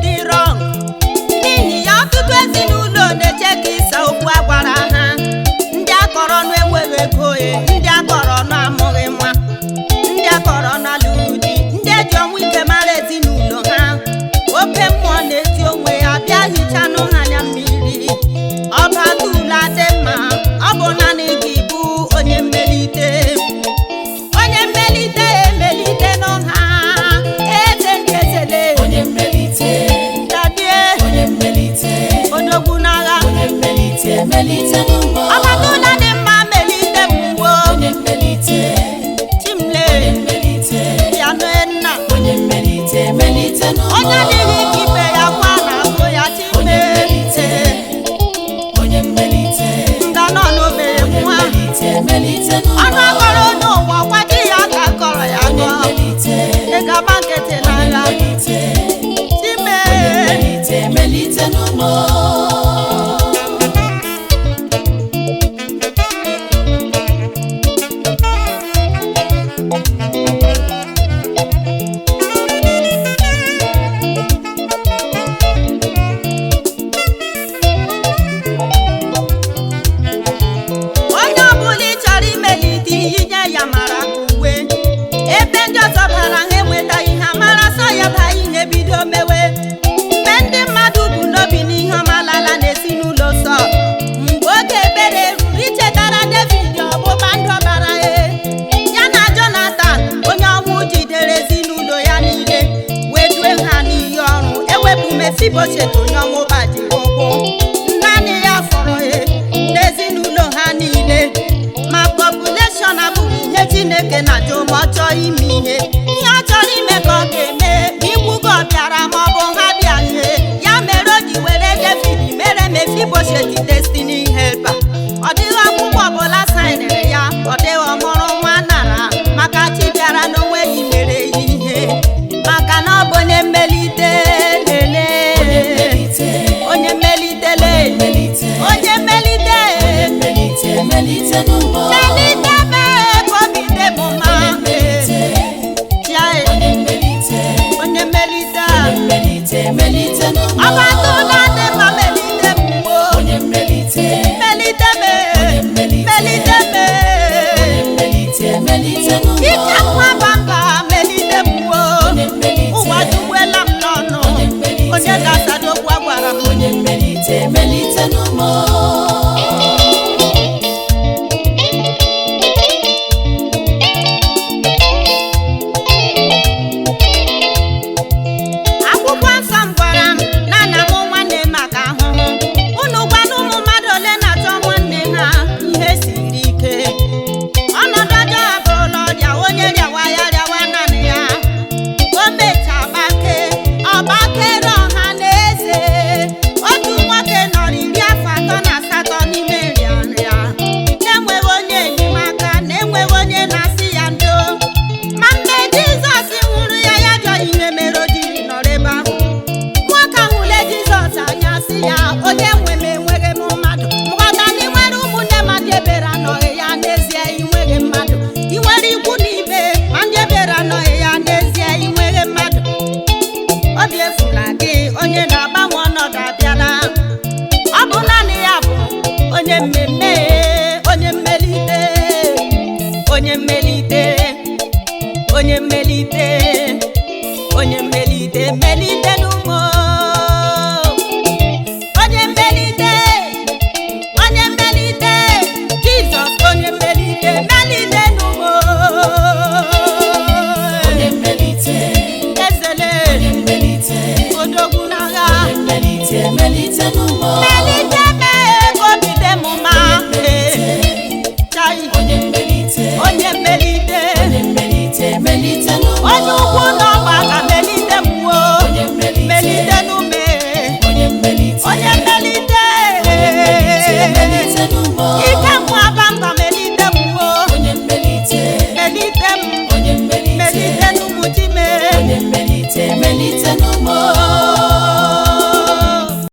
dị wrong. N'ihi ya ọtụtụ ezinụlọ na-eche ka ịsa okwu agwara ha. Ndị akọrọ ọnụ enweghị ego, ndị akọrọ ọnụ amụghị nwa, ndị akọrọ ọnụ alụghị di, ndị eji ọnwụ ike mara ezinụlọ ha. Oke mmụọ na-eti onwe ya bịa hichanụ ha anya mmiri. Ọba tụla dị mma, ọ bụ naanị gị bụ onye mmelite. Onye mmelite emelite n'ọha, eze ndị ezele. Onye mmelite, Dadie, onye mmelite, odogwu n'agha. onye mmelite, melite n'ụgbọ. Ọba tụla dị mma melite mmụọ. Onye mmelite, Chimle, onye mmelite, ya nụ nna. onye mmelite, melite n'ụgbọ. Onye adịghị ka ibe ya kwa na-agụ ya Onye Chimle. mmelite, onye mmelite, Nga nọ n'obere onye nwa. mmelite, melite n'ụgbọ. Ọnụ akọrọ n'ụwa kwaji ya ka akọrọ ya Onye gụọ. mmelite, Ị ga-agba nkịtị onye n'agha. mmelite, Chime. melite, melite n'ụgbọ. Onye ọbụla ị chọrọ imelite inye ya mara ka uwe. Ebe ndị ọzọ bara ha enwetaghị ha mara sọ ya ba ihe bido mewe. Mgbe ndị mmadụ bụ n'obi n'ihe ọma lala n'ezinụlọ sọ. Mgbe oge ebere ruru ichetara David ọgbụgba ndụ ọbara ya na Jonathan onye ọnwụ jidere ezinụlọ ya niile wee due ha n'iyi ọrụ. Ewepụ Mefiboshet onye ọnwụ gbajiri ụkwụ. Naanị ya fọrọ n'ezinụlọ ha niile. Ma population abụghị ihe Chineke na-ajụ ma ọ chọọ ime ihe. Ihe ọ chọrọ ime ka ọ ga-eme ma igbu gị ọ bịara ma ọ bụ ha bịaghị. Ya mere o ji were David mere Mefiboshet destiny helper. Ọ dịghị akwụkwọ ọbụla saịnịrị ya, ọ dịghị ọmụrụ nwa nara, maka chi bịara n'onwe ya mere ya ihe. Maka na ọ bụ onye mmelite lele. Onye mmelitele. Onye mmelite. Melite, melite n'ụgbọ. Melite mee ka obi dị m mma. Chia Onye mmelite, onye mmelite. melite, melite n'ụgbọ. Ọba tụla dị mma melite mmụọ. Onye mmelite, Melite mee. Melite mee. melite, melite n'ụgbọ. Ike nwa bamba melite mmụọ. Onye mmelite, Ụwa jugbuela m n'ọnụ. Onye ga-asado okwu a gwara m. onye mmelite, melite n'ụgbọ. Akwụkwọ nsọ m gwara m na nna m nwanne maka ahụhụ. Unu gwana ụmụ mmadụ ole na-achọ nwanne ha ihe siri ike. Ọnọdụ ọjọọ abụrụla ọrịa, onye rịawa ya rịawa naanị ya. O mechaa ọgbakere ọha na eze. Otu nwoke nọrọ 18 n'ime nrịanrịa, na-enweghị onye enyemaka, na-enweghị onye na-asị ya ndo. Ma mgbe Jizọs hụrụ ya, ya jọ ihe mere o jiri nọrọ ebe ahụ. Nwoke ahụ lee Jizọs anya sị ya, onye nwe m enweghị m mmadụ. Nghọta na ị nwere ụmụnne ma ndị ebere anọghị ya, n'ezie ị nweghị mmadụ. Ị nwere ikwu na ibe ma ndị ebere anọghị ya, n'ezie ị nweghị mmadụ. Obi efula gị, onye na-agbanwe ọnọdụ abịala. Ọ bụ naanị ya bụ onye mmemme, onye mmelite, onye mmelite, onye mmelite, onye mmelite, melite n'ụgbọ.